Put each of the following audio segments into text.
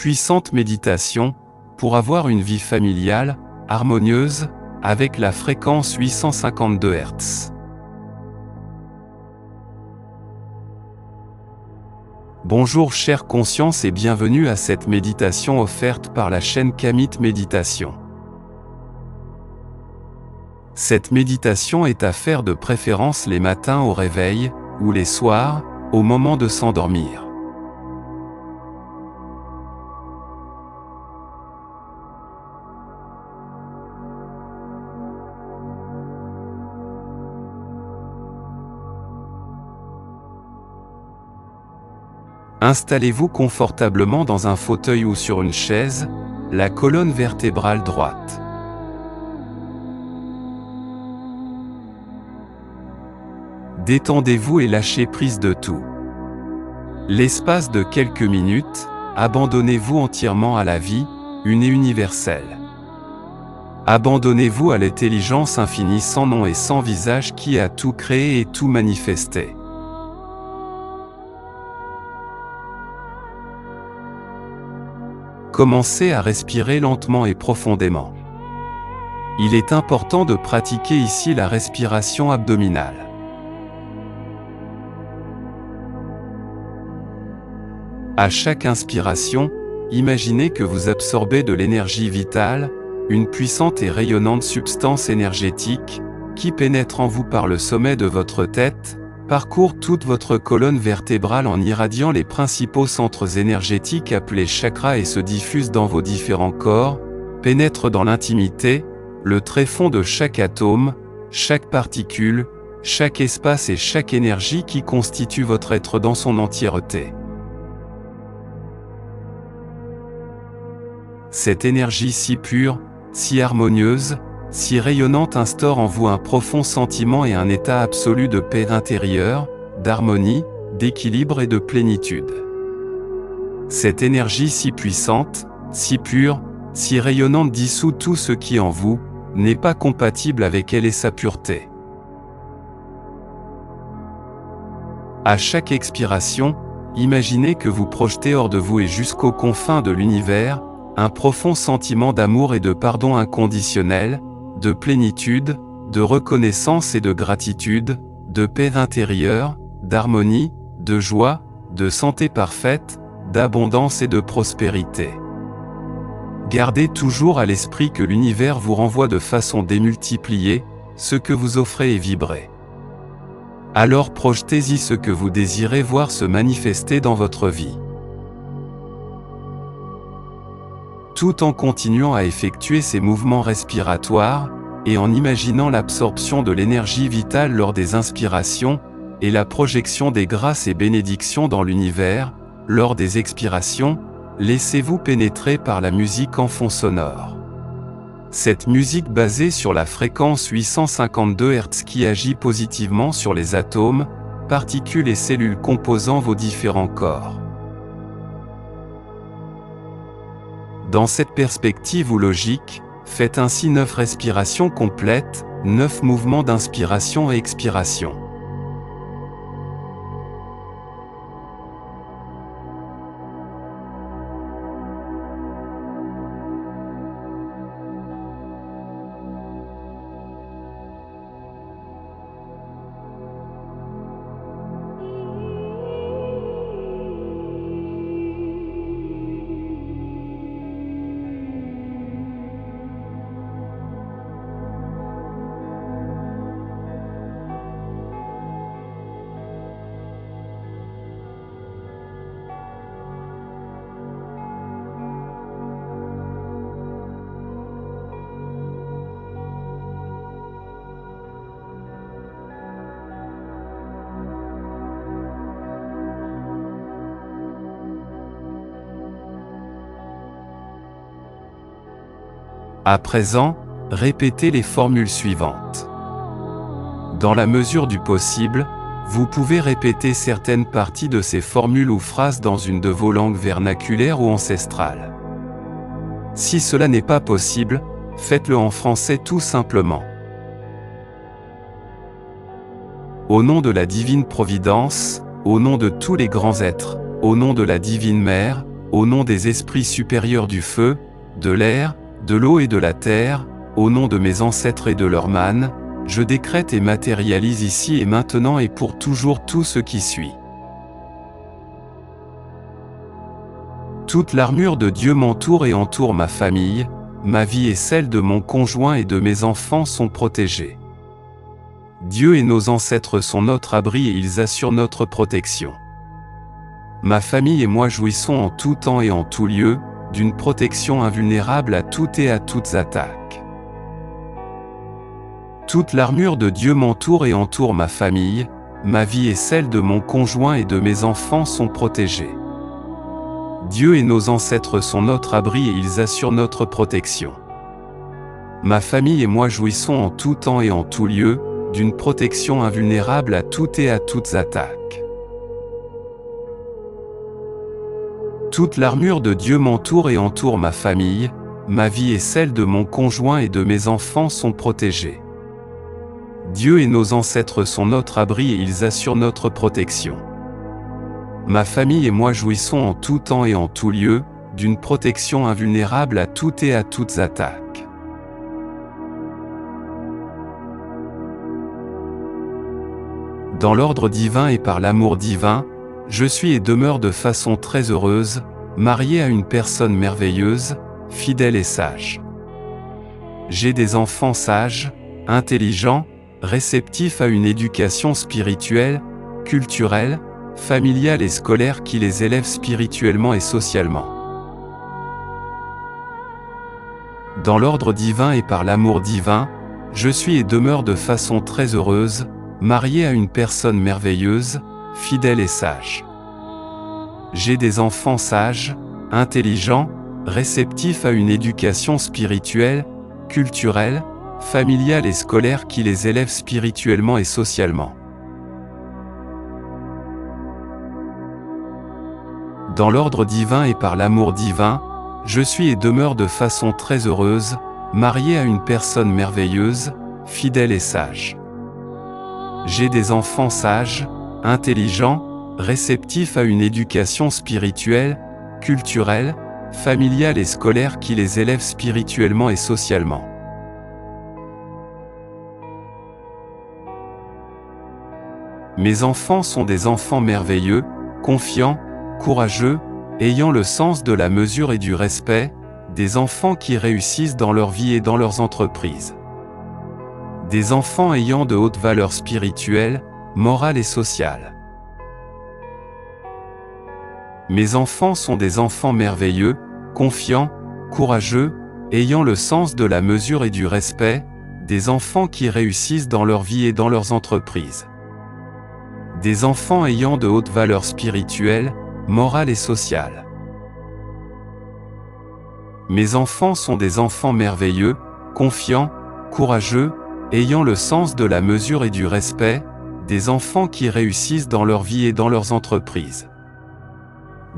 puissante méditation pour avoir une vie familiale, harmonieuse, avec la fréquence 852 Hz. Bonjour chère conscience et bienvenue à cette méditation offerte par la chaîne Kamit Méditation. Cette méditation est à faire de préférence les matins au réveil, ou les soirs, au moment de s'endormir. Installez-vous confortablement dans un fauteuil ou sur une chaise, la colonne vertébrale droite. Détendez-vous et lâchez prise de tout. L'espace de quelques minutes, abandonnez-vous entièrement à la vie, une et universelle. Abandonnez-vous à l'intelligence infinie sans nom et sans visage qui a tout créé et tout manifesté. Commencez à respirer lentement et profondément. Il est important de pratiquer ici la respiration abdominale. À chaque inspiration, imaginez que vous absorbez de l'énergie vitale, une puissante et rayonnante substance énergétique, qui pénètre en vous par le sommet de votre tête, parcourt toute votre colonne vertébrale en irradiant les principaux centres énergétiques appelés chakras et se diffuse dans vos différents corps, pénètre dans l'intimité, le tréfonds de chaque atome, chaque particule, chaque espace et chaque énergie qui constitue votre être dans son entièreté. Cette énergie si pure, si harmonieuse, si rayonnante instaure en vous un profond sentiment et un état absolu de paix intérieure, d'harmonie, d'équilibre et de plénitude. Cette énergie si puissante, si pure, si rayonnante dissout tout ce qui en vous n'est pas compatible avec elle et sa pureté. À chaque expiration, imaginez que vous projetez hors de vous et jusqu'aux confins de l'univers, un profond sentiment d'amour et de pardon inconditionnel, de plénitude, de reconnaissance et de gratitude, de paix intérieure, d'harmonie, de joie, de santé parfaite, d'abondance et de prospérité. Gardez toujours à l'esprit que l'univers vous renvoie de façon démultipliée, ce que vous offrez et vibrez. Alors projetez-y ce que vous désirez voir se manifester dans votre vie. Tout en continuant à effectuer ces mouvements respiratoires, et en imaginant l'absorption de l'énergie vitale lors des inspirations, et la projection des grâces et bénédictions dans l'univers, lors des expirations, laissez-vous pénétrer par la musique en fond sonore. Cette musique basée sur la fréquence 852 Hz qui agit positivement sur les atomes, particules et cellules composant vos différents corps. Dans cette perspective ou logique, faites ainsi 9 respirations complètes, 9 mouvements d'inspiration et expiration. À présent, répétez les formules suivantes. Dans la mesure du possible, vous pouvez répéter certaines parties de ces formules ou phrases dans une de vos langues vernaculaires ou ancestrales. Si cela n'est pas possible, faites-le en français tout simplement. Au nom de la divine providence, au nom de tous les grands êtres, au nom de la divine mère, au nom des esprits supérieurs du feu, de l'air, de l'eau et de la terre, au nom de mes ancêtres et de leur manne, je décrète et matérialise ici et maintenant et pour toujours tout ce qui suit. Toute l'armure de Dieu m'entoure et entoure ma famille, ma vie et celle de mon conjoint et de mes enfants sont protégées. Dieu et nos ancêtres sont notre abri et ils assurent notre protection. Ma famille et moi jouissons en tout temps et en tout lieu, d'une protection invulnérable à toutes et à toutes attaques. Toute l'armure de Dieu m'entoure et entoure ma famille, ma vie et celle de mon conjoint et de mes enfants sont protégées. Dieu et nos ancêtres sont notre abri et ils assurent notre protection. Ma famille et moi jouissons en tout temps et en tout lieu, d'une protection invulnérable à toutes et à toutes attaques. Toute l'armure de Dieu m'entoure et entoure ma famille, ma vie et celle de mon conjoint et de mes enfants sont protégées. Dieu et nos ancêtres sont notre abri et ils assurent notre protection. Ma famille et moi jouissons en tout temps et en tout lieu, d'une protection invulnérable à toutes et à toutes attaques. Dans l'ordre divin et par l'amour divin, je suis et demeure de façon très heureuse, marié à une personne merveilleuse, fidèle et sage. J'ai des enfants sages, intelligents, réceptifs à une éducation spirituelle, culturelle, familiale et scolaire qui les élève spirituellement et socialement. Dans l'ordre divin et par l'amour divin, je suis et demeure de façon très heureuse, marié à une personne merveilleuse, fidèle et sage. J'ai des enfants sages, intelligents, réceptifs à une éducation spirituelle, culturelle, familiale et scolaire qui les élève spirituellement et socialement. Dans l'ordre divin et par l'amour divin, je suis et demeure de façon très heureuse, marié à une personne merveilleuse, fidèle et sage. J'ai des enfants sages, intelligents, réceptifs à une éducation spirituelle, culturelle, familiale et scolaire qui les élève spirituellement et socialement. Mes enfants sont des enfants merveilleux, confiants, courageux, ayant le sens de la mesure et du respect, des enfants qui réussissent dans leur vie et dans leurs entreprises. Des enfants ayant de hautes valeurs spirituelles, morales et sociales. Mes enfants sont des enfants merveilleux, confiants, courageux, ayant le sens de la mesure et du respect, des enfants qui réussissent dans leur vie et dans leurs entreprises. Des enfants ayant de hautes valeurs spirituelles, morales et sociales. Mes enfants sont des enfants merveilleux, confiants, courageux, ayant le sens de la mesure et du respect, des enfants qui réussissent dans leur vie et dans leurs entreprises.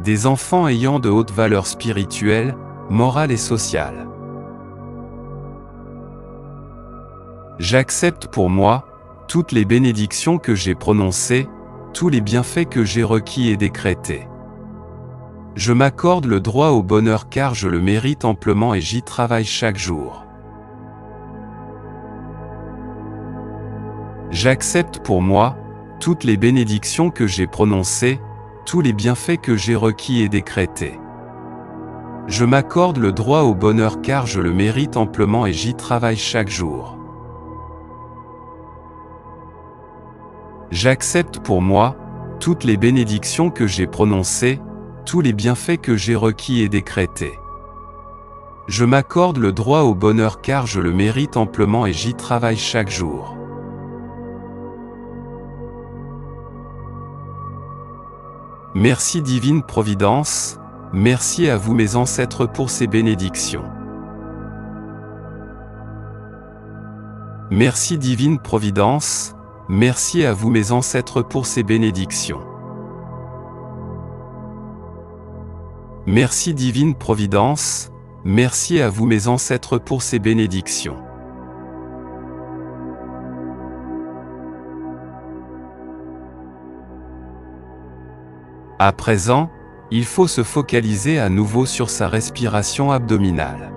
Des enfants ayant de hautes valeurs spirituelles, morales et sociales. J'accepte pour moi toutes les bénédictions que j'ai prononcées, tous les bienfaits que j'ai requis et décrétés. Je m'accorde le droit au bonheur car je le mérite amplement et j'y travaille chaque jour. J'accepte pour moi toutes les bénédictions que j'ai prononcées, tous les bienfaits que j'ai requis et décrétés. Je m'accorde le droit au bonheur car je le mérite amplement et j'y travaille chaque jour. J'accepte pour moi toutes les bénédictions que j'ai prononcées, tous les bienfaits que j'ai requis et décrétés. Je m'accorde le droit au bonheur car je le mérite amplement et j'y travaille chaque jour. Merci divine Providence, merci à vous mes ancêtres pour ces bénédictions. Merci divine Providence, merci à vous mes ancêtres pour ces bénédictions. Merci divine Providence, merci à vous mes ancêtres pour ces bénédictions. À présent, il faut se focaliser à nouveau sur sa respiration abdominale.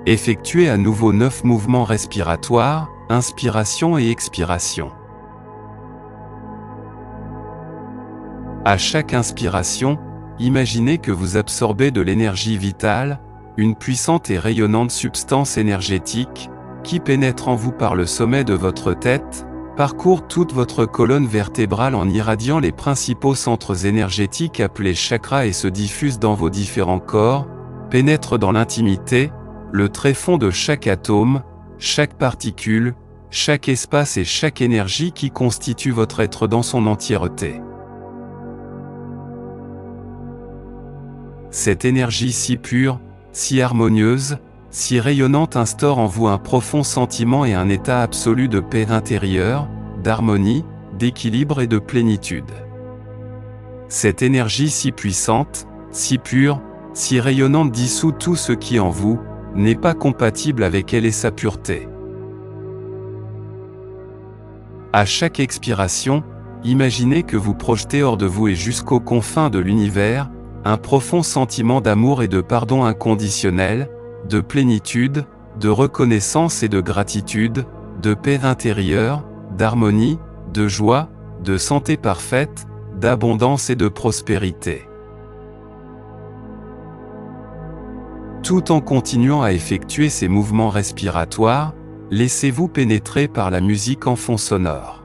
Effectuez à nouveau 9 mouvements respiratoires, inspiration et expiration. À chaque inspiration, imaginez que vous absorbez de l'énergie vitale, une puissante et rayonnante substance énergétique, qui pénètre en vous par le sommet de votre tête, parcourt toute votre colonne vertébrale en irradiant les principaux centres énergétiques appelés chakras et se diffuse dans vos différents corps, pénètre dans l'intimité, le tréfonds de chaque atome, chaque particule, chaque espace et chaque énergie qui constitue votre être dans son entièreté. Cette énergie si pure, si harmonieuse, si rayonnante instaure en vous un profond sentiment et un état absolu de paix intérieure, d'harmonie, d'équilibre et de plénitude. Cette énergie si puissante, si pure, si rayonnante dissout tout ce qui en vous n'est pas compatible avec elle et sa pureté. À chaque expiration, imaginez que vous projetez hors de vous et jusqu'aux confins de l'univers, un profond sentiment d'amour et de pardon inconditionnel, de plénitude, de reconnaissance et de gratitude, de paix intérieure, d'harmonie, de joie, de santé parfaite, d'abondance et de prospérité. Tout en continuant à effectuer ces mouvements respiratoires, laissez-vous pénétrer par la musique en fond sonore.